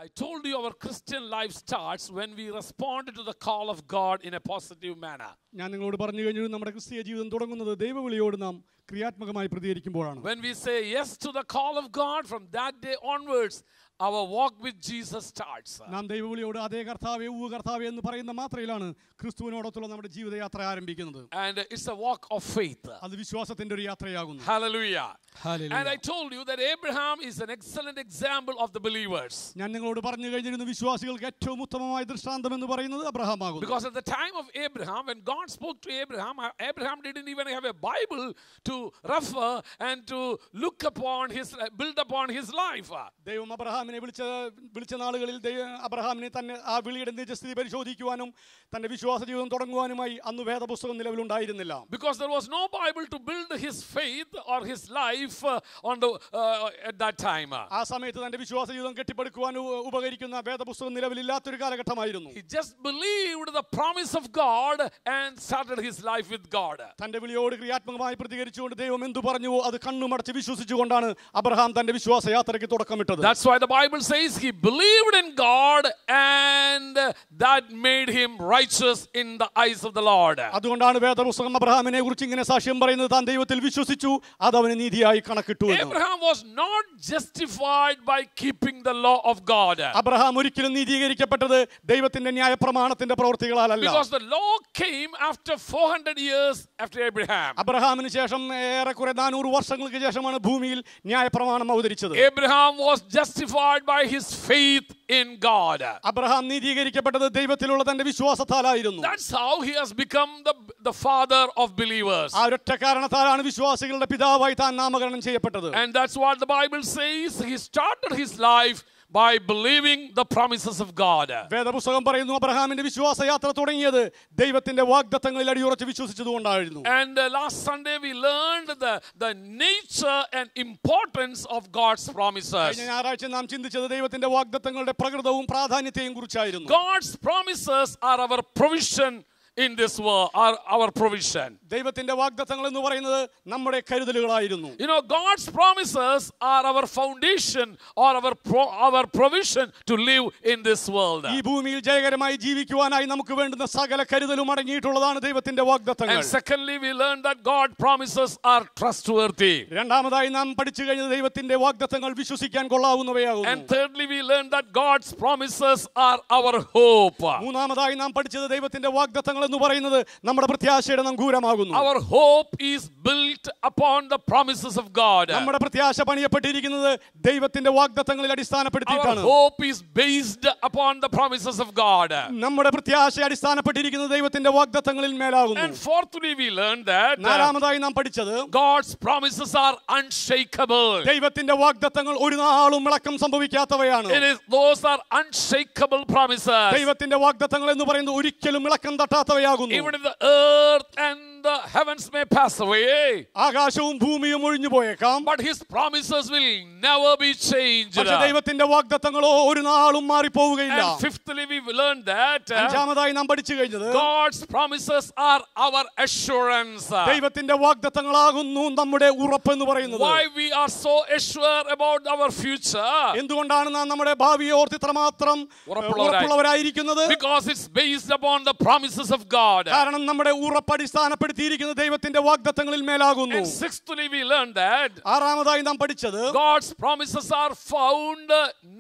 I told you our Christian life starts when we respond to the call of God in a positive manner. ഞാൻ നിങ്ങളോട് പറഞ്ഞു കഴിഞ്ഞു നമ്മുടെ ക്രിസ്തീയ ജീവിതം തുടങ്ങുന്നത് ദൈവവിളിയോട് നാം ക്രിയാത്മകമായി പ്രതികരിക്കുമ്പോഴാണ്. When we say yes to the call of God, from that day onwards our walk with Jesus starts. നാം ദൈവവിളിയോട് അതേ കർത്താവേ ഉവ്വ് കർത്താവേ എന്ന് പറയുന്ന മാത്രയിലാണ് ക്രിസ്തുവിനോടൊത്തുള്ള നമ്മുടെ ജീവിതയാത്ര ആരംഭിക്കുന്നത്. And it's a walk of faith. അത് വിശ്വാസത്തിന്റെ ഒരു യാത്രയാകുന്നു. Hallelujah. Hallelujah. And I told you that Abraham is an excellent example of the believers. ഞാൻ നിങ്ങളോട് പറഞ്ഞു കഴിഞ്ഞിരുന്നു വിശ്വാസികൾക്ക് ഏറ്റവും ഉത്തമമായ ദൃഷ്ടാന്തം എന്ന് പറയുന്നത് അബ്രഹാമാകുന്നു. Because at the time of Abraham, when God spoke to Abraham, Abraham didn't even have a Bible to refer and to look upon build upon his life. ദൈവം അബ്രഹാമിനെ വിളിച്ച നാളുകളിൽ അബ്രഹാമിനെ തന്നെ ആ വിളിയുടെ നിജസ്ഥിതി പരിശോധിക്കുവാനും തന്റെ വിശ്വാസ ജീവിതം തുടങ്ങുവാനുമായി അന്ന് വേദപുസ്തകം നിലവിലുണ്ടായിരുന്നില്ല. Because there was no Bible to build his faith or his life at that time. ആ സമയത്ത് തന്റെ വിശ്വാസ ജീവിതം കെട്ടിപ്പടുക്കുവാൻ ഉപകരിക്കുന്ന വേദപുസ്തകം നിലവിലില്ലാത്തൊരു കാലഘട്ടമായിരുന്നു. He just believed the promise of God and started his life with God. തന്റെ വിളിയോട് ക്രിയാത്മകമായി പ്രതികരിച്ചുകൊണ്ട് ദൈവം എന്തു പറഞ്ഞുവോ അത് കണ്ണുമടച്ച് വിശ്വസിച്ചുകൊണ്ടാണ് അബ്രഹാം തന്റെ വിശ്വാസ യാത്രയ്ക്ക് തുടക്കമിട്ടത്. That's why the Bible says he believed in God and that made him righteous in the eyes of the Lord. അതുകൊണ്ടാണ് വേദപുസ്തകം അബ്രഹാമിനെ കുറിച്ച് ഇങ്ങനെ സാക്ഷ്യം പറയുന്നത് താൻ ദൈവത്തിൽ വിശ്വസിച്ചു അത് അവന് നീതിയായി കണക്കിട്ടു. Abraham was not justified by keeping the law of God. Abraham ഒരിക്കലും നീതീകരിക്കപ്പെട്ടത് ദൈവത്തിന്റെ ന്യായപ്രമാണത്തിന്റെ പ്രവൃത്തികളാലല്ല. Because the law came after 400 years after Abraham. അബ്രഹാമിന് ശേഷം ഏറെക്കുറെ 400 വർഷങ്ങൾക്ക് ശേഷമാണ് ഭൂമിയിൽ ന്യായപ്രമാണം അവതരിച്ചത്. Abraham was justified by his faith in God. Abraham നീതീകരിക്കപ്പെട്ടത് ദൈവത്തിലുള്ള തന്റെ വിശ്വാസത്താലായിരുന്നു. That's how he has become the father of believers. ആ ഒരൊറ്റ കാരണത്താലാണ് വിശ്വാസികളുടെ പിതാവായി താൻ നാമകരണം ചെയ്യപ്പെട്ടത്. And that's what the Bible says. He started his life by believing the promises of God. വേദപുസ്തകം പറയുന്നു അബ്രഹാമിന്റെ വിശ്വാസയാത്ര തുടങ്ങിയത് ദൈവത്തിന്റെ വാഗ്ദത്തങ്ങളിൽ അടിയുറച്ച് വിശ്വസിച്ചതുകൊണ്ടായിരുന്നു. And last Sunday we learned the nature and importance of God's promises. കഴിഞ്ഞ ഞായറാഴ്ച നാം ചിന്തിച്ചത് ദൈവത്തിന്റെ വാഗ്ദത്തങ്ങളുടെ പ്രകൃതവും പ്രാധാന്യത്തെയും കുറിച്ചായിരുന്നു. God's promises are our provision in this world, are our provision. ദൈവത്തിന്റെ വാഗ്ദത്തങ്ങൾ എന്ന് പറയുന്നത് നമ്മുടെ കരുതലുകളായിരുന്നു. You know, God's promises are our foundation or our provision to live in this world. ഈ ഭൂമിയിൽ ജയകരമായി ജീവിക്കുവാനായി നമുക്ക് വേണ്ടുന്ന സകല കരുതലും അടങ്ങിയിട്ടുള്ളതാണ് ദൈവത്തിന്റെ വാഗ്ദത്തങ്ങൾ. And secondly we learned that God's promises are trustworthy. രണ്ടാമതായി നാം പഠിച്ചു കഴിഞ്ഞത് ദൈവത്തിന്റെ വാഗ്ദത്തങ്ങൾ വിശ്വസിക്കാൻ കൊള്ളാവുന്നവയാകുന്നു. And thirdly we learned that God's promises are our hope. മൂന്നാമതായി നാം പഠിച്ചത് ദൈവത്തിന്റെ വാഗ്ദത്തങ്ങൾ എന്ന് പറയുന്നത് നമ്മുടെ പ്രത്യാശയുടെ നങ്കൂരമാകുന്നു. Our hope is built upon the promises of God. നമ്മുടെ പ്രത്യാശ പണിയപ്പെട്ടിരിക്കുന്നത് ദൈവത്തിന്റെ വാഗ്ദത്തങ്ങളിൽ അടിസ്ഥാനപ്പെടുത്തിയിട്ടാണ്. Our hope is based upon the promises of God. നമ്മുടെ പ്രത്യാശ അടിസ്ഥാനപ്പെട്ടിരിക്കുന്നത് ദൈവത്തിന്റെ വാഗ്ദത്തങ്ങളിൽ മേലാകുന്നു. And fourthly we learned that നാലാമതായി നാം പഠിച്ചത് God's promises are unshakable. ദൈവത്തിന്റെ വാഗ്ദത്തങ്ങൾ ഒരു നാളും ഇളക്കം സംഭവിക്കാത്തവയാണ്. Those are unshakable promises. ദൈവത്തിന്റെ വാഗ്ദത്തങ്ങൾ എന്ന് പറയുന്നത് ഒരിക്കലും ഇളക്കം തട്ടാത്തവയാകുന്നു. Even if the earth and the heavens may pass away, ആകാശവും ഭൂമിയും ഒഴിഞ്ഞു പോയേക്കാം, but his promises will never be changed. പക്ഷേ ദൈവത്തിന്റെ വാഗ്ദത്തങ്ങളോ ഒരു നാളും മാറിപ്പോവുകയില്ല. And fifthly we learned that അഞ്ചാമതായി നാം പഠിച്ചു കഴിഞ്ഞത് God's promises are our assurance. ദൈവത്തിന്റെ വാഗ്ദത്തങ്ങളാകുന്നു നമ്മുടെ ഉറപ്പ് എന്ന് പറയുന്നത്. Why we are so assured about our future? എന്തുകൊണ്ടാണ് നാം നമ്മുടെ ഭാവിയെ ഓർത്ത് ഇത്രമാത്രം ഉറപ്പുള്ളവരായിരിക്കുന്നത്? Because it's based upon the promises of God. കാരണം നമ്മുടെ ഉറപ്പ് അടിസ്ഥാനപ്പെടുത്തിയിരിക്കുന്നത് ദൈവത്തിന്റെ വാഗ്ദത്തങ്ങളിൽ മേലാകുന്നു. And sixthly we learned that ആറാമതായി നാം പഠിച്ചത് God's promises are found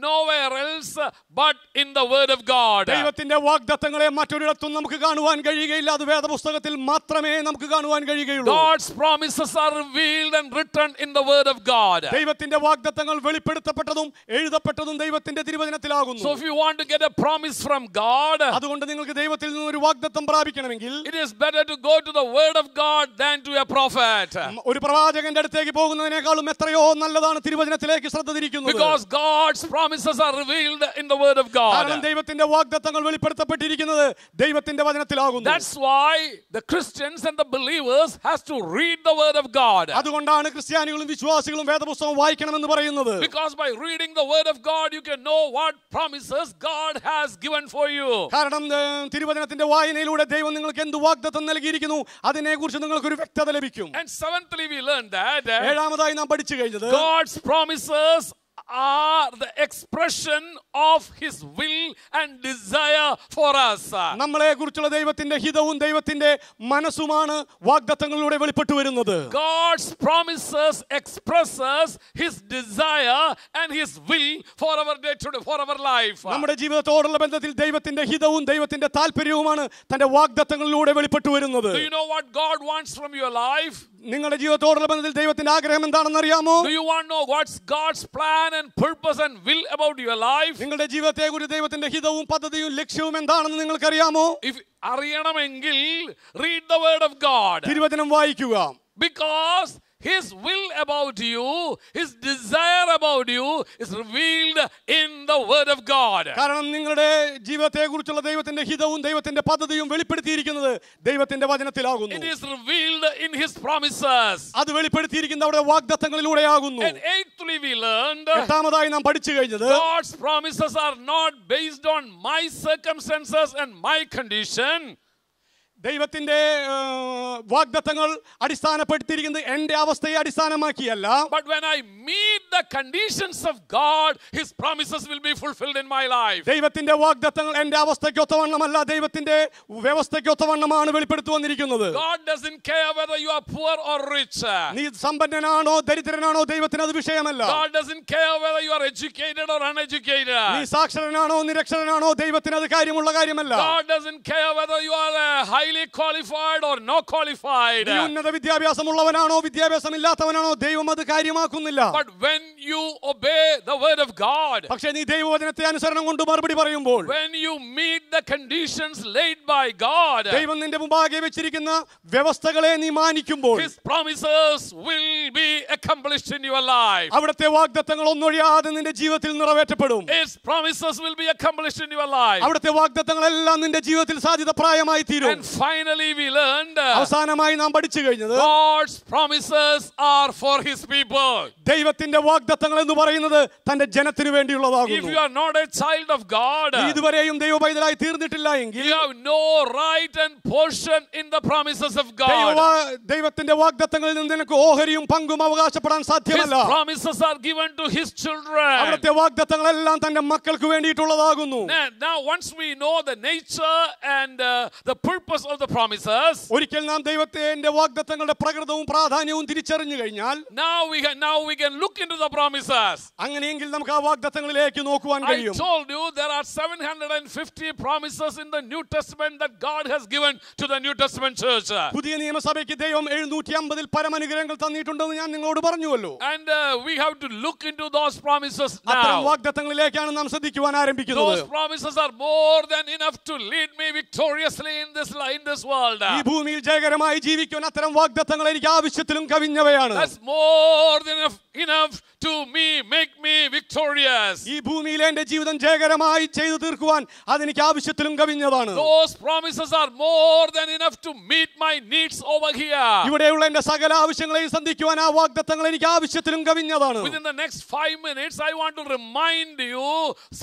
nowhere else but in the word of God. ദൈവത്തിന്റെ വാഗ്ദത്തങ്ങളെ മറ്റൊരിടത്തും നമുക്ക് കാണുവാൻ കഴിയുകയില്ല, അത് വേദപുസ്തകത്തിൽ മാത്രമേ നമുക്ക് കാണുവാൻ കഴിയുകയുള്ളൂ. God's promises are revealed and written in the word of God. ദൈവത്തിന്റെ വാഗ്ദത്തങ്ങൾ വെളിപ്പെടുത്തപ്പെട്ടതും എഴുതപ്പെട്ടതും ദൈവത്തിന്റെ തിരുവചനത്തിലാകുന്നു. So if you want to get a promise from God, അതുകൊണ്ട് നിങ്ങൾക്ക് ദൈവത്തിൽ നിന്ന് ഒരു വാഗ്ദത്തം പ്രാപിക്കണമെങ്കിൽ it is better to go to the word of God than to a prophet. ഒരു പ്രവാചകന്റെ അടുത്തേക്ക് പോകുന്നതിനേക്കാളും എത്രയോ നല്ലതാണ് തിരുവചനത്തിലേക്ക് ശ്രദ്ധ തിരിക്കുന്നത്. Because God's promises are revealed in the word of God. കാരണം ദൈവത്തിന്റെ വാഗ്ദത്തങ്ങൾ വെളിപ്പെടുത്തപ്പെട്ടിരിക്കുന്നത് ദൈവത്തിന്റെ വചനത്തിലാകുന്നു. That's why the Christians and the believers has to read the word of God. അതുകൊണ്ടാണ് ക്രിസ്ത്യാനികളും വിശ്വാസികളും വേദപുസ്തകം വായിക്കണമെന്ന് പറയുന്നത്. Because by reading the word of God you can know what promises God has given for you. കാരണം തിരുവചനത്തിന്റെ വായനയിലൂടെ ദൈവം നിങ്ങൾക്ക് എന്ത് വാഗ്ദത്തം നൽകിയിരിക്കുന്നു അതിനെക്കുറിച്ച് നിങ്ങൾക്ക് ഒരു വ്യക്തത ലഭിക്കും. And seventhly we learned that ഏഴാമതായി നാം പഠിച്ചു കഴിഞ്ഞത് God's promises are the expression of His will and desire for us. നമ്മളെ കുറിച്ചുള്ള ദൈവത്തിന്റെ ഹിതവും ദൈവത്തിന്റെ മനസ്സുമാണ് വാഗ്ദത്തങ്ങളിലൂടെ വെളിപ്പെട്ടു വരുന്നത്. God's promises expresses His desire and His will for our day to day, for our life. നമ്മുടെ ജീവിതത്തോടുള്ള ബന്ധത്തിൽ ദൈവത്തിന്റെ ഹിതവും ദൈവത്തിന്റെ താല്പര്യവുമാണ് തന്റെ വാഗ്ദത്തങ്ങളിലൂടെ വെളിപ്പെട്ടു വരുന്നത്. Do you know what God wants from your life? നിങ്ങളുടെ ജീവിതത്തോടുള്ള ബന്ധത്തിൽ ദൈവത്തിന്റെ ആഗ്രഹം എന്താണെന്ന് അറിയാമോ? Do you want to know what's God's plan and purpose and will about your life? നിങ്ങളുടെ ജീവിതത്തെക്കുറിച്ച് ദൈവത്തിന്റെ ഹിതവും പദ്ധതിയും ലക്ഷ്യവും എന്താണെന്ന് നിങ്ങൾക്ക് അറിയാമോ? If അറിയണമെങ്കിൽ read the word of God. തിരുവചനം വായിക്കുക. Because His will about you, His desire about you is revealed in the word of God. കാരണം നിങ്ങളുടെ ജീവിതത്തെക്കുറിച്ചുള്ള ദൈവത്തിന്റെ ഹിതവും ദൈവത്തിന്റെ പദ്ധതിയും വെളിപ്പെടുത്തിയിരിക്കുന്നത് ദൈവത്തിന്റെ വചനത്തിലാകുന്നു. It is revealed in His promises. അത് വെളിപ്പെടുത്തിയിരിക്കുന്നത് അവിടെ വാഗ്ദത്തങ്ങളിലൂടെയാകുന്നു. And eighthly we learned, എട്ടാമതായി നാം പഠിച്ചു കഴിഞ്ഞത്, God's promises are not based on my circumstances and my condition. ദൈവത്തിന്റെ വാഗ്ദത്തങ്ങൾ അടിസ്ഥാനപ്പെടുത്തിയിരിക്കുന്നത് എന്റെ അവസ്ഥയെ അടിസ്ഥാനമാക്കിയല്ല. But when I meet the conditions of God, His promises will be fulfilled in my life. ദൈവത്തിന്റെ വാഗ്ദത്തങ്ങൾ എന്റെ അവസ്ഥയ്ക്കൊത്തവണ്ണമല്ല, ദൈവത്തിന്റെ വ്യവസ്ഥയ്ക്കൊത്തവണ്ണമാണ് വെളിപ്പെടുത്തി വന്നിരിക്കുന്നത്. God doesn't care whether you are poor or rich. നീ സമ്പന്നനാണോ ദരിദ്രനാണോ ദൈവത്തിന് അത് വിഷയമല്ല. God doesn't care whether you are educated or uneducated. നീ സാക്ഷരനാണോ നിരക്ഷരനാണോ ദൈവത്തിന് അത് കാര്യമുള്ള കാര്യമല്ല. God doesn't care whether you are highly qualified or not qualified. നീ ഉന്നത വിദ്യാഭ്യാസമുള്ളവനാണോ വിദ്യാഭ്യാസമില്ലാത്തവനാണോ ദൈവം അത് കാര്യമാക്കുന്നില്ല. But when you obey the word of God, പക്ഷേ നീ ദൈവവചനത്തെ അനുസരണം കൊണ്ട് മറുപടി പറയുമ്പോൾ, when you meet the conditions laid by God, ദൈവം നിന്റെ മുമ്പാകെ വെച്ചിരിക്കുന്ന വ്യവസ്ഥകളെ നീ മാനിക്കുമ്പോൾ, His promises will be accomplished in your life. അവിടുത്തെ വാഗ്ദത്തങ്ങൾ ഒന്നൊഴിയാതെ നിന്റെ ജീവിതത്തിൽ നിറവേറ്റപ്പെടും. His promises will be accomplished in your life. അവിടുത്തെ വാഗ്ദത്തങ്ങളെല്ലാം നിന്റെ ജീവിതത്തിൽ സാധ്യതപ്രായമായി തീരും. And finally we learned, അവസാനമായി നാം പഠിച്ചു കഴിഞ്ഞത്, God's promises are for His people. ദൈവത്തിന്റെ വാഗ്ദത്തങ്ങൾ എന്ന് പറയുന്നത് തന്റെ ജനത്തിനു If വേണ്ടിയുള്ളതാകുന്നു. you are not a child of God, നീ ഇതുവരെയും ദൈവ പൈതലായി തീർന്നിട്ടില്ല എങ്കിൽ you have no right and portion in the promises of God. ദൈവത്തിന്റെ വാഗ്ദത്തങ്ങളിൽ നിന്ന് നിനക്ക് ഓഹരിയും പങ്കും അവകാശപ്പെടാൻ His സാധ്യമല്ല. promises are given to His children. അവിടുത്തെ വാഗ്ദത്തങ്ങളെല്ലാം തന്റെ മക്കൾക്ക് വേണ്ടിയിട്ടുള്ളതാകുന്നു. Now once we know the nature and the purpose of the promises, ഒരിക്കൽ നാം ദൈവത്തിന്റെ വാഗ്ദത്തങ്ങളുടെ പ്രകൃതവും പ്രാധാന്യവും തിരിച്ചറിഞ്ഞു കഴിഞ്ഞാൽ, now we can look into the promises. അങ്ങനെയെങ്കിൽ നമുക്ക് ആ വാഗ്ദത്തങ്ങളിലേക്ക് നോക്കുവാൻ I കഴിയും. told you there are 750 promises in the New Testament that God has given to the New Testament church. പുതിയ നിയമസഭയ്ക്ക് ദൈവം 750 പരമനുഗ്രഹങ്ങൾ തന്നിട്ടുണ്ടെന്ന് ഞാൻ നിങ്ങളോട് പറഞ്ഞുവല്ലോ. And we have to look into those promises അത്തരം now. വാഗ്ദത്തങ്ങളിലേക്കാണ് നാം ശ്രദ്ധിക്കുവാൻ ആരംഭിക്കുന്നത്. Those promises are more than enough to lead me victoriously in this world. ഈ ഭൂമിയിൽ ജയകരമായി ജീവിക്കുവാൻ അത്തരം വാഗ്ദത്തങ്ങൾ എനിക്ക് ആവശ്യത്തിലും കവിഞ്ഞവയാണ്. That's more than enough to make me victorious. ഈ ഭൂമിയിൽ എന്റെ ജീവിതം ജയകരമായി ചെയ്തു തീർക്കുവാൻ അതെനിക്ക് ആവശ്യത്തിലും കവിഞ്ഞതാണ്. Those promises are more than enough to meet my needs over here. ഇവിടെയുള്ള എന്റെ സകല ആവശ്യങ്ങളെയും സന്ധിക്കുവാൻ ആ വാഗ്ദത്തങ്ങൾ എനിക്ക് ആവശ്യത്തിലും കവിഞ്ഞതാണ്. Within the next 5 minutes, I want to remind you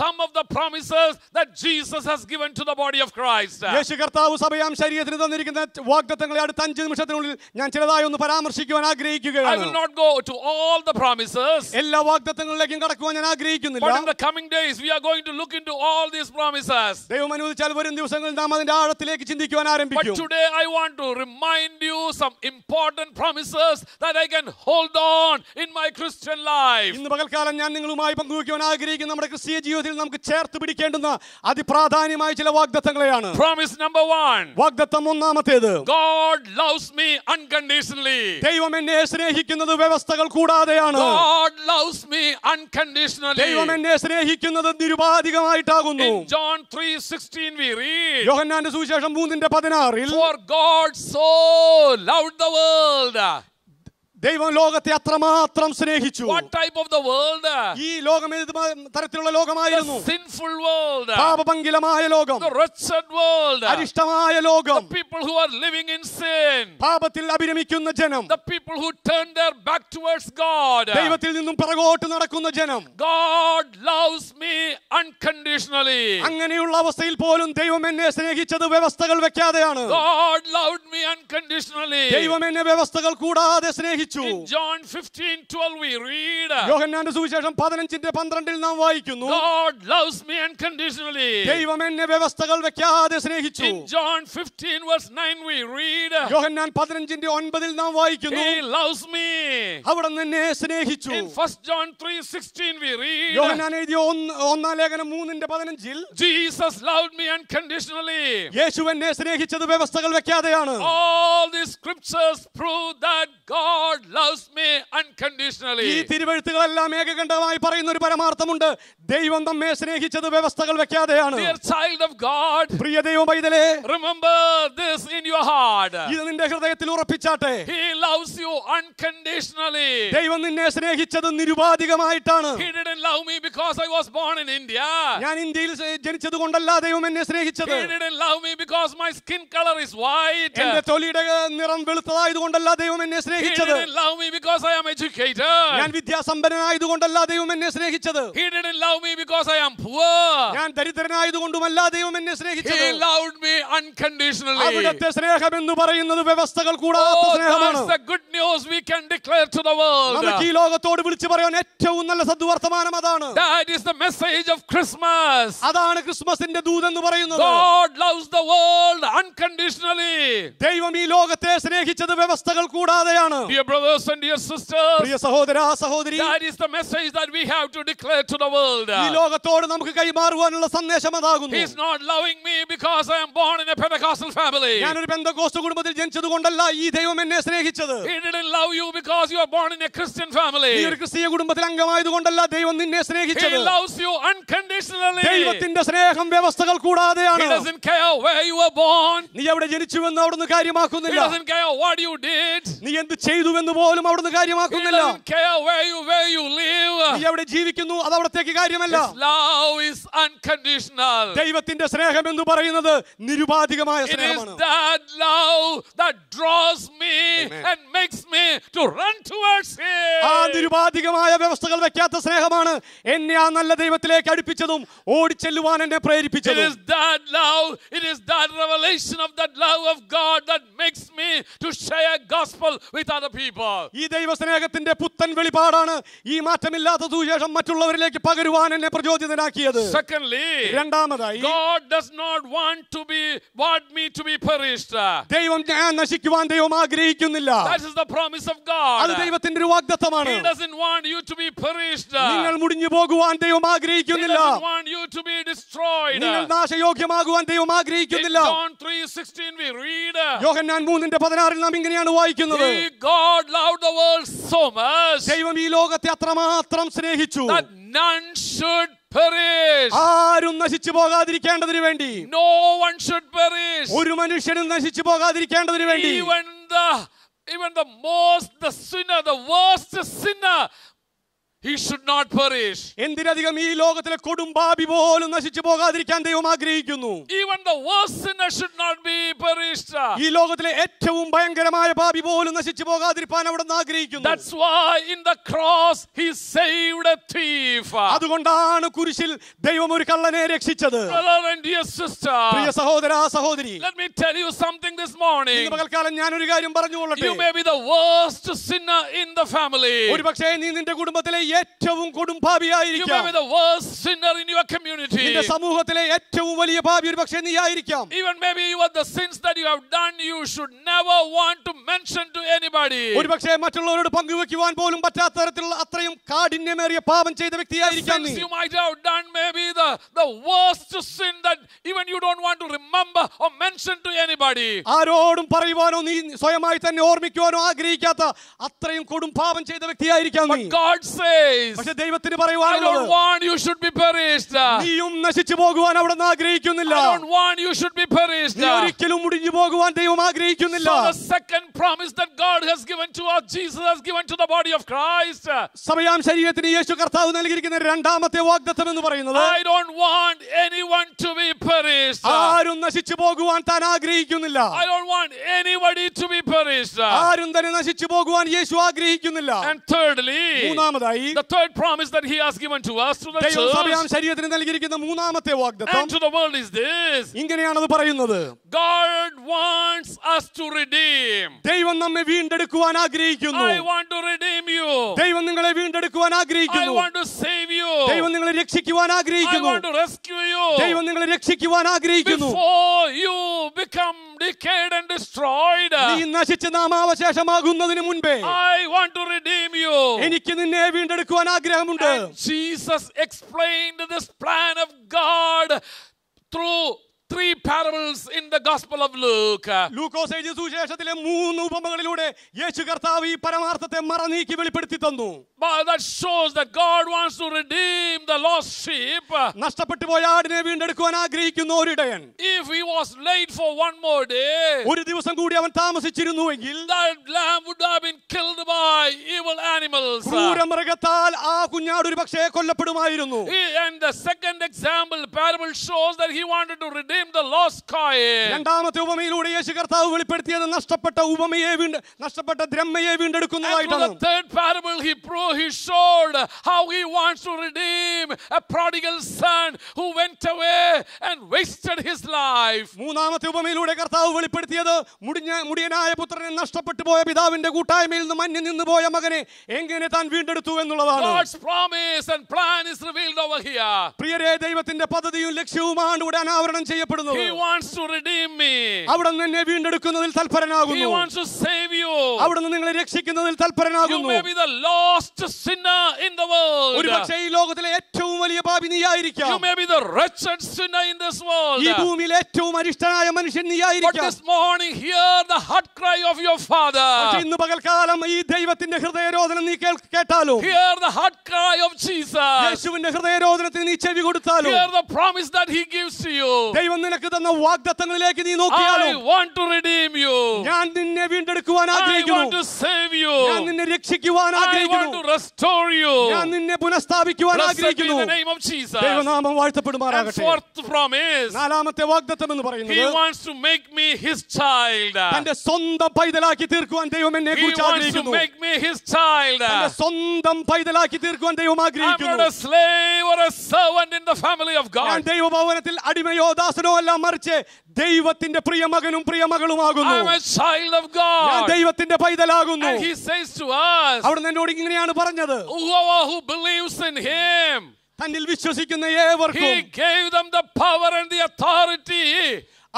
some of the promises that Jesus has given to the body of Christ. യേശു കർത്താവ് സഭയാം ശരീരത്തിന് തന്നിരിക്കുന്ന വാഗ്ദത്തങ്ങളെ അടുത്ത 5 നിമിഷത്തിനുള്ളിൽ ഞാൻ ചിലതായി ഒന്ന് പരാമർശിക്കുവാൻ I ആഗ്രഹിക്കുകയാണ്. will not go to all the promises. എല്ലാ വാഗ്ദത്തങ്ങളിലേക്കും കടക്കുവാൻ ഞാൻ ആഗ്രഹിക്കുന്നില്ല. But in the coming days, we are going to look into all these promises. ദൈവം അനുവദിച്ചാൽ വരും ദിവസങ്ങളിൽ നാം അതിന്റെ ആഴത്തിലേക്ക് ചിന്തിക്കുവാൻ But ആരംഭിക്കും. today I want to remind you some important promises that I can hold on in my Christian life. ഇന്ന് പകൽക്കാലം ഞാൻ നിങ്ങളുമായി പങ്കുവയ്ക്കുവാൻ ആഗ്രഹിക്കുന്ന നമ്മുടെ ക്രിസ്തീയ ജീവിതത്തിൽ നമുക്ക് ചേർത്ത് പിടിക്കേണ്ടുന്ന അതിപ്രാധാന്യമായ ചില വാഗ്ദത്തങ്ങളെയാണ്. Promise number 1. വാഗ്ദത്തം ഒന്നാമത്തേത്, God loves me unconditionally. ദൈവം എന്നെ സ്നേഹിക്കുന്നത് വ്യവസ്ഥകൾ കൂടാതെയാണ്. God loves me unconditionally. ദൈവം എന്നെ സ്നേഹിക്കുന്നത് നിരുപാധികമായിട്ടാകുന്നു. In John 3:16 we read, യോഹന്നാന്റെ സുവിശേഷം 3:16 For God so loved the world. ദൈവം ലോകത്തെ അത്രമാത്രം സ്നേഹിച്ചു. What type of the world? ഈ ലോകം ഏത് തരത്തിലുള്ള ലോകമായിരുന്നു? The sinful world. പാപപങ്കിലമായ ലോകം, The wretched world. അരിഷ്ടമായ ലോകം, The people who are living in sin. പാപത്തിൽ അഭിരമിക്കുന്ന ജനം, The people who turn their back towards God. ദൈവത്തിൽ നിന്നും പിറകോട്ട് നടക്കുന്ന ജനം. God loves me unconditionally. അങ്ങനെയുള്ള അവസ്ഥയിൽ പോലും ദൈവം എന്നെ സ്നേഹിച്ചത് വ്യവസ്ഥകൾ വെക്കാതെയാണ്. God loved me unconditionally. ദൈവം എന്നെ വ്യവസ്ഥകൾ കൂടാതെ സ്നേഹിച്ചു. സ്നേഹിച്ചു. In John 15:12 we read, യോഹന്നാന്റെ സുവിശേഷം 15:12 നാം വായിക്കുന്നു, God loves me unconditionally. ദൈവം എന്നെ വ്യവസ്ഥകൾ വെക്കാതെ സ്നേഹിച്ചു. In John 15:9 we read, യോഹന്നാൻ 15:9 നാം വായിക്കുന്നു, He loves me. അവിടുന്ന് എന്നെ സ്നേഹിച്ചു. In 1 John 3:16 we read, യോഹന്നാൻ എഴുതിയ 1 ലേഖനം 3:15 Jesus loved me unconditionally. യേശു എന്നെ സ്നേഹിച്ചത് വ്യവസ്ഥകൾ വെക്കാതെയാണ്. All these scriptures prove that God loves me unconditionally. ഈ തിരുവെഴുത്തുകളെല്ലാം ഏകകണ്ഠമായി പറയുന്ന ഒരു പരമാർത്ഥമുണ്ട്, ദൈവം നമ്മെ സ്നേഹിച്ചത് വ്യവസ്ഥകൾ വെക്കാതെയാണ്. Dear child of God, പ്രിയ ദൈവ പൈതലേ, remember this in your heart. ഇത് നിന്റെ ഹൃദയത്തിൽ ഉറപ്പിച്ചാട്ടെ. He loves you unconditionally. ദൈവം നിന്നെ സ്നേഹിച്ചത് നിരുപാധികമായിട്ടാണ്. He didn't love me because I was born in India. ഞാൻ ഇന്ത്യയിൽ ജനിച്ചത് കൊണ്ടല്ല ദൈവം എന്നെ സ്നേഹിച്ചത്. He didn't love me because my skin color is white. എന്റെ തൊലിയുടെ നിറം വെളുത്തതായതുകൊണ്ടല്ല ദൈവം എന്നെ He സ്നേഹിച്ചത്. didn't love me because I am educated. ഞാൻ വിദ്യാസമ്പന്നനായതുകൊണ്ടല്ല ദൈവം എന്നെ സ്നേഹിച്ചത്. He didn't love me because I am poor. ഞാൻ ദരിദ്രനായതുകൊണ്ടുമല്ല ദൈവം എന്നെ സ്നേഹിച്ചത്. He loved me unconditionally. അവിടുത്തെ സ്നേഹം എന്ന് പറയുന്നത് വ്യവസ്ഥകൾ കൂടാത്ത സ്നേഹമാണ്. That's the good news we can declare to the world. നമുക്ക് ഈ ലോകത്തോട് വിളിച്ചു പറയാൻ ഏറ്റവും നല്ല സദ്വർത്തമാനം അതാണ്. That is the message of Christmas. അതാണ് ക്രിസ്മസിന്റെ ദൂതെന്ന് പറയുന്നത്. God loves the world unconditionally. ദൈവം ഈ ലോകത്തെ സ്നേഹിച്ചത് വ്യവസ്ഥകൾ കൂടാതെയാണ്. Dear brothers and dear sisters, പ്രിയ സഹോദര സഹോദരി, that is the message that we have to declare to the world. ഈ ലോകത്തോട് നമുക്ക് കൈമാറുവാനുള്ള സന്ദേശം അതാകുന്നു. He is not loving me because I am born in a Pentecostal family. ഞാനൊരു പെന്തക്കോസ്ത് കുടുംബത്തിൽ ജനിച്ചതുകൊണ്ടല്ല ഈ ദൈവം എന്നെ സ്നേഹിച്ചത്. He didn't love you because you are born in a Christian family. നീ ഒരു ക്രിസ്തീയ കുടുംബത്തിൽ അംഗമായതുകൊണ്ടല്ല ദൈവം നിന്നെ സ്നേഹിച്ചത്. He loves you unconditionally. ദൈവത്തിന്റെ സ്നേഹം വ്യവസ്ഥകൾ കൂടാതെയാണ്. He doesn't care where you were born. നീ എവിടെ ജനിച്ചുവെന്ന് അവിടുന്ന് He കാര്യമാക്കുന്നില്ല. doesn't care what you did. നീ എന്ത് ചെയ്തുവെന്ന് പോലും അവിടുന്ന് He കാര്യമാക്കുന്നില്ല. doesn't care where you live. നീ എവിടെ ജീവിക്കുന്നു അത് അവിടത്തേക്ക് കാര്യമല്ല. His love is unconditional. ദൈവത്തിന്റെ സ്നേഹം എന്ന് പറയുന്നത് നിരുപാധികമായ It is സ്നേഹമാണ്. that love that draws me and makes me to run towards ആ Him. നിരുപാധികമായ വ്യവസ്ഥകൾ വെക്കാത്ത സ്നേഹമാണ് എന്നെ ആ നല്ല ദൈവത്തിലേക്ക് അടുപ്പിച്ചതും ഓടിച്ചെല്ലുവാൻ എന്നെ It പ്രേരിപ്പിച്ചതും. is that love, it is that revelation of that love of God that makes me to share gospel with other people. ഈ ദൈവസ്നേഹത്തിന്റെ പുത്തൻ വെളിപാടാണ് ഈ മാറ്റമില്ലാത്ത സുവിശേഷം മറ്റുള്ളവരിലേക്ക് പകരുവാൻ എന്നെ പ്രചോദിതനാക്കിയത്. Secondly, രണ്ടാമതായി, God does not want me to be perished. ദൈവം ഞാൻ നശിക്കുവാൻ ദൈവം ആഗ്രഹിക്കുന്നില്ല. That is the promise of അത് God. ദൈവത്തിന്റെ ഒരു വാഗ്ദത്തമാണ്. He doesn't want you to be perished. നിങ്ങൾ മുടിഞ്ഞു പോകുവാൻ ദൈവം He ആഗ്രഹിക്കുന്നില്ല. doesn't want you to be destroyed. നിങ്ങൾ നാശയോഗ്യമാകുവാൻ ദൈവം In ആഗ്രഹിക്കുന്നില്ല. John 3:16 we read, യോഹന്നാൻ 3:16 നാം ഇങ്ങനെയാണ് വായിക്കുന്നത്, God loved the world so much ദൈവം ഈ ലോകത്തെ അത്രമാത്രം സ്നേഹിച്ചു, that none should perish. ആരും നശിച്ചു പോകാതിരിക്കേണ്ടതിന് വേണ്ടി, No one should perish. ഒരു മനുഷ്യനും നശിച്ചു പോകാതിരിക്കേണ്ടതിന് വേണ്ടി, Even the sinner, the worst sinner, he should not perish. എന്തിനധികം ഈ ലോകത്തിലെ കൊടുംപാപി പോലും നശിച്ചു പോകാതിരിക്കാൻ ദൈവം ആഗ്രഹിക്കുന്നു. Even the worst sinner should not be perished. ഈ ലോകത്തിലെ ഏറ്റവും ഭയങ്കരമായ പാപി പോലും നശിച്ചു പോകാതിരിക്കാൻ അവിടുന്ന് ആഗ്രഹിക്കുന്നു. That's why in the cross he saved a thief. അതുകൊണ്ടാണ് കുരിശിൽ ദൈവം ഒരു കള്ളനെ രക്ഷിച്ചത്. Brother and dear sister, പ്രിയ സഹോദര സഹോദരി, let me tell you something this morning. ഇന്ന് പകൽക്കാലം ഞാനൊരു കാര്യം പറഞ്ഞുകൊള്ളട്ടെ. You may be the worst sinner in the family. ഒരുപക്ഷേ നീ നിന്റെ കുടുംബത്തിലെ ഏറ്റവും You കൊടുംപാപിയായിരിക്കാം. may be the worst sinner in your community. നിന്റെ സമൂഹത്തിലെ ഏറ്റവും വലിയ പാപി ഒരുപക്ഷേ നീ ആയിരിക്കാം. Even maybe you are the sins that you have done, you should never want to mention to anybody. ഒരുപക്ഷേ മറ്റുള്ളവരോട് പങ്കുവെക്കുവാൻ പോലും പറ്റാത്ത തരത്തിലുള്ള അത്രയും കാഠിന്യമേറിയ പാപം ചെയ്ത വ്യക്തിയായിരിക്കാം നീ. Sins you might have done maybe the worst sin that even you don't want to remember or mention to anybody. ആരോടും പറയുവാനോ നീ സ്വയമായി തന്നെ ഓർമ്മിക്കുവാനോ ആഗ്രഹിക്കാത്ത അത്രയും കൊടും പാപം ചെയ്ത വ്യക്തിയായിരിക്കാം നീ. But God says, പക്ഷേ ദൈവത്തിന് I don't പറയുവാനുള്ളത്, want you should be perished. നീയും നശിച്ചു പോകുവാൻ അവിടുന്ന് ആഗ്രഹിക്കുന്നില്ല. I don't want you should be perished. നീ ഒരിക്കലും മുടിഞ്ഞു പോകുവാൻ ദൈവം ആഗ്രഹിക്കുന്നില്ല. So the second promise that God has given to us, Jesus has given to the body of Christ. സഭയാം ശരീരത്തിന് യേശു കർത്താവ് നൽകിയിരിക്കുന്ന രണ്ടാമത്തെ വാഗ്ദത്തം എന്ന് പറയുന്നത്, I don't want anyone to be perished. ആരും നശിച്ചു പോകുവാൻ താൻ ആഗ്രഹിക്കുന്നില്ല. I don't want anybody to be perished. ആരും തന്നെ നശിച്ചു പോകുവാൻ യേശു ആഗ്രഹിക്കുന്നില്ല. And thirdly, മൂന്നാമതായി the third promise that he has given to us, to the ദൈവം സഭയാം church ശരീരത്തിന് നൽകിയിരിക്കുന്ന മൂന്നാമത്തെ വാഗ്ദത്തം and to the world is this: ഇങ്ങനെയാണത് പറയുന്നത്. God wants us to redeem. ദൈവം നമ്മെ വീണ്ടെടുക്കുവാൻ ആഗ്രഹിക്കുന്നു. I want to redeem you. ദൈവം നിങ്ങളെ വീണ്ടെടുക്കുവാൻ I ആഗ്രഹിക്കുന്നു. want to save you. ദൈവം നിങ്ങളെ രക്ഷിക്കുവാൻ I ആഗ്രഹിക്കുന്നു. want to rescue you. ദൈവം നിങ്ങളെ രക്ഷിക്കുവാൻ ആഗ്രഹിക്കുന്നു. Before you become decayed and destroyed, നീ നശിച്ച് നാമാവശേഷമാകുന്നതിന് മുൻപേ I want to redeem you. എനിക്ക് നിന്നെ വീണ്ടെടുക്കുവാൻ ആഗ്രഹമുണ്ട്. And Jesus explained this plan of God through 3 parables in the Gospel of Luke. ലൂക്കോസ് എഴുതിയ സുവിശേഷത്തിലെ 3 ഉപമകളിലൂടെ യേശു കർത്താവ് ഈ പരമാർത്ഥത്തെ മറനീക്കി വെളിപ്പെടുത്തി തന്നു. But that shows that God wants to redeem the lost sheep. നഷ്ടപ്പെട്ടു പോയ ആടിനെ വീണ്ടെടുക്കുവാൻ ആഗ്രഹിക്കുന്ന ഒരിടയൻ. If he was late for one more day, ഒരു ദിവസം കൂടി അവൻ താമസിച്ചിരുന്നുവെങ്കിൽ that lamb would have been killed by evil animals. ക്രൂരമൃഗത്താൽ ആ കുഞ്ഞാട് ഒരു പക്ഷേ കൊല്ലപ്പെടുമായിരുന്നു. And the second example parable shows that he wanted to redeem the lost coin. രണ്ടാമത്തെ ഉപമയിലൂടെ യേശു കർത്താവ് വെളിപ്പെടുത്തിയത് നഷ്ടപ്പെട്ട നഷ്ടപ്പെട്ട ദ്രഹ്മയെ വീണ്ടെടുക്കുന്നതായിട്ടാണ്. And to the third parable he showed how he wants to redeem a prodigal son who went away and wasted his life. മൂന്നാമത്തെ ഉപമയിലൂടെ കർത്താവ് വെളിപ്പെടുത്തിയത് മുടിയനായ പുത്രനെ നഷ്ടപ്പെട്ടു പോയ പിതാവിന്റെ കൂട്ടായ്മയിൽ നിന്ന് മഞ്ഞു നിന്ന് പോയ മകനെ എങ്ങനെ താൻ വീണ്ടെടുത്തു എന്നുള്ളതാണ്. God's promise and plan is revealed over here. പ്രിയരേ, ദൈവത്തിന്റെ പദ്ധതിയും ലക്ഷ്യവുമാണ് ഇവിടെ അനാവരണം ചെയ്യപ്പെടുന്നത്. He wants to redeem me. അവിടുന്ന് എന്നെ വീണ്ടെടുക്കുന്നതിൽ തൽപരനാകുന്നു. He wants to save you. അവിടുന്ന് നിങ്ങളെ രക്ഷിക്കുന്നതിൽ You തൽപരനാകുന്നു. may be the lost sinner in the world. ഒരുപക്ഷേ ഈ ലോകത്തിലെ ഏറ്റവും വലിയ പാപി നീയായിരിക്കാം. You may be the wretched sinner in this world. ഈ ഭൂമിയിലെ ഏറ്റവും അരിഷ്ടനായ മനുഷ്യൻ But നീയായിരിക്കാം. this morning hear the heart cry of your Father. പക്ഷേ ഇന്ന് പകൽക്കാലം ഈ ദൈവത്തിന്റെ ഹൃദയരോധനം നീ കേട്ടാലോ, Hear the heart cry of Jesus. യേശുവിന്റെ ഹൃദയരോധനത്തിന് നീ ചെവി കൊടുത്താലോ, Hear the promise that he gives to you. ദൈവം നിനക്ക് തന്ന വാഗ്ദത്തങ്ങളിലേക്ക് നീ നോക്കിയാലോ, I want to redeem you. ഞാൻ നിന്നെ വീണ്ടെടുക്കുവാൻ I want ആഗ്രഹിക്കുന്നു. to save you. ഞാൻ നിന്നെ രക്ഷിക്കുവാൻ I want ആഗ്രഹിക്കുന്നു. to restore you. ഞാൻ നിന്നെ പുനഃസ്ഥാപിക്കുവാൻ Blessed be ആഗ്രഹിക്കുന്നു. the name of Jesus. ദൈവനാമം And വാഴ്ത്തപ്പെടുമാറാകട്ടെ. fourth promise, നാലാമത്തെ വാഗ്ദത്തം എന്ന് he പറയുന്നത് wants to make me his child. തന്റെ സ്വന്തം പൈതലാക്കി തീർക്കുവാൻ ദൈവം എന്നെ He കുറിച്ച് wants to ആഗ്രഹിക്കുന്നു. make me his child. തന്റെ സ്വന്തം പൈതലാക്കി തീർക്കുവാൻ ദൈവം I'm not ആഗ്രഹിക്കുന്നു. a slave or a servant in the family of ഞാൻ God. ദൈവഭവനത്തിൽ അടിമയോ ദാസനോ അല്ല, മറിച്ച് ദൈവത്തിന്റെ പ്രിയമകനും പ്രിയമകളുമാകുന്നു. I'm a child of ഞാൻ God. ദൈവത്തിന്റെ പൈതലാകുന്നു. And he says to us, അവിടുന്ന് എന്നോട് ഇങ്ങനെയാണ് പറഞ്ഞത്, whoever who believes in him, തന്നിൽ വിശ്വസിക്കുന്ന he ഏവർക്കും gave them the power and the authority.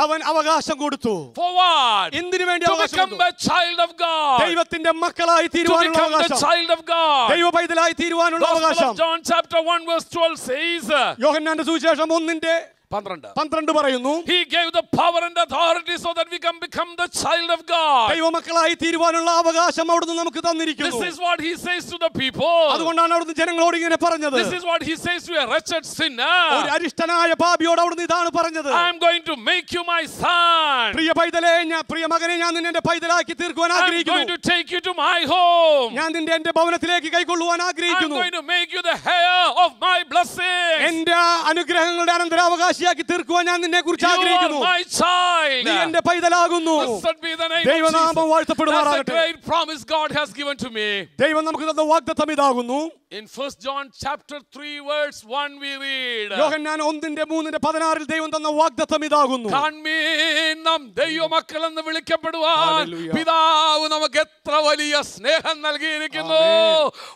അവൻ അവകാശം കൊടുത്തു. For what? എന്തിനു വേണ്ടി To അവകാശം become കൊടുത്തു? a child of God. ദൈവത്തിന്റെ മക്കളായി To തീരുവാനുള്ള become the അവകാശം, child of God. ദൈവ പൈതലായി തീരുവാനുള്ള Gospel അവകാശം. of John chapter 1 verse 12 says, യോഹന്നാന്റെ സുവിശേഷം 1:12 പറയുന്നു, he gave the power and authority so that we can become the child of God. ദൈവമക്കളായി തീരുവാനുള്ള അവകാശം അവിടുന്ന് നമുക്ക് തന്നിരിക്കുന്നു. This is what he says to the people. അതുകൊണ്ടാണ് അവിടുന്ന് ജനങ്ങളോട് ഇങ്ങനെ പറഞ്ഞത്. This is what he says to a wretched ഒരു sinner. അരിഷ്ടനായ പാപിയോട് അവിടുന്ന് ഇതാണ് പറഞ്ഞത്, I'm going to make you my son. പ്രിയ പൈതലേ, പ്രിയ മകനെ, ഞാൻ നിന്നെ എന്റെ പൈതലാക്കി തീർക്കുവാൻ I'm going ആഗ്രഹിക്കുന്നു. to take you to my home. ഞാൻ നിന്റെ എന്റെ ഭവനത്തിലേക്ക് കൈക്കൊള്ളുവാൻ I'm ആഗ്രഹിക്കുന്നു. going to make you the heir of my blessings. എന്റെ അനുഗ്രഹങ്ങളുടെ അനന്തരാവകാശിയാക്കി തീർക്കുവാൻ ഞാൻ നിന്നെ കുറിച്ച് You are ആഗ്രഹിക്കുന്നു. my child. നീ എന്റെ പൈതലാകുന്നു. Blessed be the name of ദൈവനാമം Jesus. That's a വാഴ്ത്തപ്പെടുമാറാകട്ടെ. great promise God has given to me. ദൈവം നമുക്ക് തന്ന വാഗ്ദത്തം ഇതാകുന്നു. In 1 John chapter 3 verse 1 we read, യോഹന്നാൻ 1:3-16 ദൈവം തന്ന വാഗ്ദത്തം ഇതാകുന്നു. കാൺമീൻ നാം ദൈവമക്കളെന്ന് വിളിക്കപ്പെടുവാൻ Hallelujah. പിതാവ് നമുക്ക് എത്ര വലിയ സ്നേഹം നൽകിയിരിക്കുന്നു.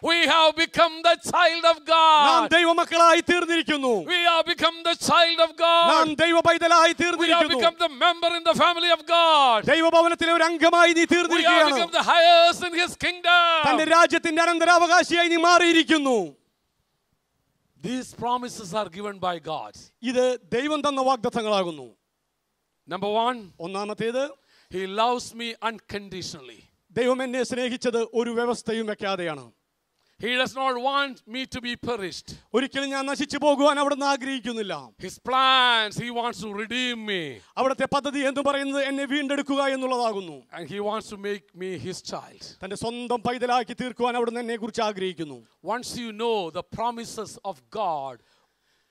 We have become the child of നാം God. ദൈവമക്കളായി തീർന്നിരിക്കുന്നു. We have become the child of നാം God. ദൈവ പൈതലായി We have തീർന്നിരിക്കുന്നു. become the member in the family of God. ദൈവഭവനത്തിലെ ഒരു അംഗമായി നീ We have തീർന്നിരിക്കുകയാണ്. become the heirs in his kingdom. തന്റെ രാജ്യത്തിന്റെ അനന്തരാവകാശിയായി നീ മാറിയിരിക്കുന്നു. These promises are given by God. ഇത് ദൈവം തന്ന വാഗ്ദത്തങ്ങളാകുന്നു. Number 1, ഒന്നാമത്തേത്, he loves me unconditionally. ദൈവം എന്നെ സ്നേഹിച്ചത് ഒരു വ്യവസ്ഥയും വെക്കാതെയാണ്. He does not want me to be perished. ഒരിക്കലും ഞാൻ നശിച്ചു പോകുവാൻ അവിടുന്ന് ആഗ്രഹിക്കുന്നില്ല. His plans, he wants to redeem me. അവിടുത്തെ പദ്ധതി എന്ന് പറയുന്നത് എന്നെ വീണ്ടെടുക്കുക എന്നുള്ളതാകുന്നു. And he wants to make me his child. തന്റെ സ്വന്തം പൈതലാക്കി തീർക്കുവാൻ അവിടുന്ന് എന്നെ കുറിച്ച് ആഗ്രഹിക്കുന്നു. Once you know the promises of God,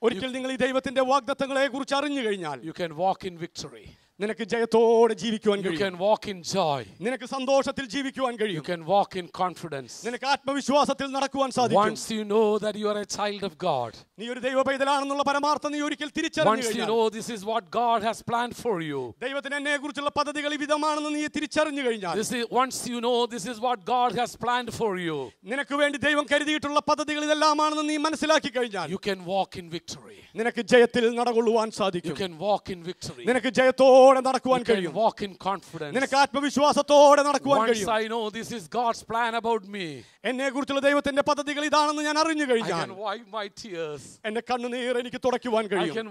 ഒരിക്കൽ നിങ്ങൾ ഈ ദൈവത്തിന്റെ വാഗ്ദത്തങ്ങളെ കുറിച്ച് അറിഞ്ഞു കഴിഞ്ഞാൽ you can walk in victory. നിനക്ക് ജയത്തോടെ ജീവിക്കുവാൻ You കഴിയും. can walk in joy. നിനക്ക് സന്തോഷത്തിൽ ജീവിക്കുവാൻ You കഴിയും. can walk in confidence. നിനക്ക് ആത്മവിശ്വാസത്തിൽ നടക്കുവാൻ സാധിക്കും. Once you know that you are a child of God. നീ ഒരു ദൈവ പൈതലാണെന്നുള്ള പരമാർത്ഥം നീ ഒരിക്കൽ തിരിച്ചറിഞ്ഞു Once you കഴിഞ്ഞാൽ, know this is what God has planned for you. ദൈവത്തിന് എന്നെക്കുറിച്ചുള്ള പദ്ധതികൾ ഈ വിധമാണെന്ന് നീ തിരിച്ചറിഞ്ഞു കഴിഞ്ഞാൽ, Once you know this is what God has planned for you. നിനക്ക് വേണ്ടി ദൈവം കരുതിയിട്ടുള്ള പദ്ധതികൾ ഇതെല്ലാമാണെന്ന് നീ മനസ്സിലാക്കി കഴിഞ്ഞാൽ, You can walk in victory. നിനക്ക് ജയത്തിൽ നടകൊള്ളുവാൻ You സാധിക്കും. can walk in victory. നിനക്ക് ജയത്തോടെ നടക്കുവാൻ You can കഴിയും. walk in confidence. നിനക്ക് ആത്മവിശ്വാസത്തോടെ നടക്കുവാൻ Once കഴിയും. I know this is God's plan about me, എന്നെക്കുറിച്ചുള്ള ദൈവത്തിന്റെ പദ്ധതികൾ ഇതാണെന്ന് ഞാൻ അറിഞ്ഞു I കഴിഞ്ഞാൽ, can wipe my tears. എന്റെ കണ്ണുനീർ എനിക്ക് തുടയ്ക്കുവാൻ I കഴിയും. can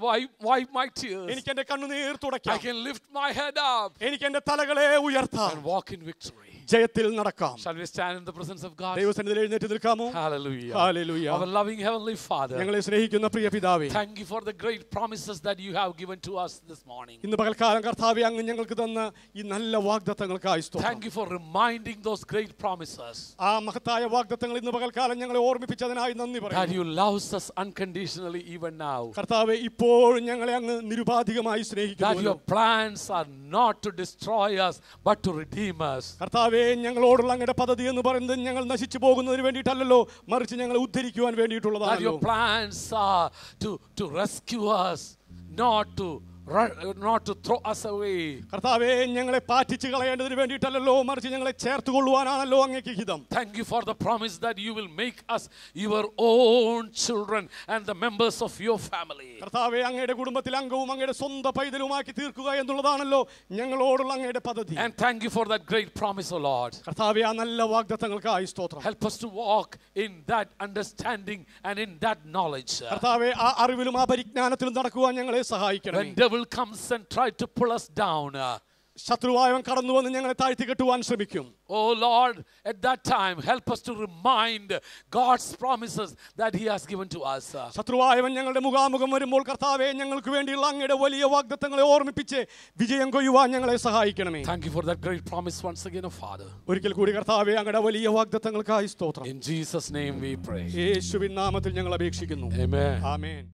wipe my tears. എനിക്ക് എന്റെ കണ്ണുനീർ I തുടയ്ക്കാം. can lift my head up എനിക്ക് എന്റെ തലകളെ ഉയർത്താം. and walk in victory. ജയത്തിൽ നടക്കാം. Shall we stand in the presence of God? ദൈവസന്നിധിയിൽ എഴുന്നേറ്റ് നിൽക്കാമോ? Hallelujah. Hallelujah. Our loving Heavenly Father, ഞങ്ങളെ സ്നേഹിക്കുന്ന പ്രിയ പിതാവേ, thank you for the great promises that you have given to us this morning. ഇന്ന് പകൽക്കാലം കർത്താവേ അങ്ങ് ഞങ്ങൾക്ക് തന്ന ഈ നല്ല വാഗ്ദത്തങ്ങൾക്കായി സ്തോത്രം. Thank you for reminding those great promises ആ മഹത്തായ വാഗ്ദത്തങ്ങൾ ഇന്ന് പകൽക്കാലം ഞങ്ങളെ ഓർമ്മിപ്പിച്ചതിനായി നന്ദി that പറയുന്നു. you love us unconditionally even now. കർത്താവേ ഇപ്പോഴും ഞങ്ങളെ അങ്ങ് നിരുപാധികമായി That സ്നേഹിക്കുന്നു. your plans are not to destroy us but to redeem us. കർത്താവേ ഞങ്ങളോടുള്ള അങ്ങയുടെ പദ്ധതി എന്ന് പറയുന്നത് ഞങ്ങൾ നശിച്ചു പോകുന്നതിന് വേണ്ടിയിട്ടല്ലല്ലോ, മറിച്ച് ഞങ്ങളെ ഉദ്ധരിക്കുവാൻ That വേണ്ടിയിട്ടുള്ളതാണല്ലോ. your plans are to rescue us, not to throw us away. കർത്താവേ ഞങ്ങളെ പാറ്റിച്ച് കളയേണ്ടതിന് വേണ്ടിയിട്ടല്ലല്ലോ, മറിച്ച് ഞങ്ങളെ ചേർത്ത് കൊള്ളുവാനാണല്ലോ അങ്ങേക്ക് ഹിതം. Thank you for the promise that you will make us your own children and the members of your family. കർത്താവേ അങ്ങയുടെ കുടുംബത്തിൽ അംഗവും അങ്ങയുടെ സ്വന്തം പൈതലുമാക്കി തീർക്കുക എന്നുള്ളതാണല്ലോ ഞങ്ങളോടുള്ള അങ്ങയുടെ പദ്ധതി. And thank you for that great promise, O Lord. കർത്താവേ ആ നല്ല വാഗ്ദത്തങ്ങൾക്കായി സ്തോത്രം. Help us to walk in that understanding and in that knowledge. കർത്താവേ ആ അറിവിലും ആ പരിജ്ഞാനത്തിലും നടക്കുവാൻ ഞങ്ങളെ സഹായിക്കണം. When devil comes and try to pull us down, ശത്രുവായവൻ കടന്നു വന്ന് ഞങ്ങളെ താഴ്ത്തി കെട്ടുവാൻ ശ്രമിക്കും. oh Lord, at that time help us to remind God's promises that he has given to us. ശത്രുവായവൻ ഞങ്ങളുടെ മുഖാമുഖം വരുമ്പോൾ കർത്താവേ ഞങ്ങൾക്ക് വേണ്ടിയുള്ള അങ്ങയുടെ വലിയ വാഗ്ദത്തങ്ങളെ ഓർമ്മിപ്പിച്ച് വിജയം കൊയ്യുവാൻ ഞങ്ങളെ സഹായിക്കണമേ. Thank you for that great promise once again, oh Father. ഒരിക്കൽ കൂടി കർത്താവേ അങ്ങയുടെ വലിയ വാഗ്ദത്തങ്ങൾക്കായി സ്തോത്രം. In Jesus' name we pray. യേശുവിൻ നാമത്തിൽ ഞങ്ങൾ അപേക്ഷിക്കുന്നു. Amen. ആമേൻ.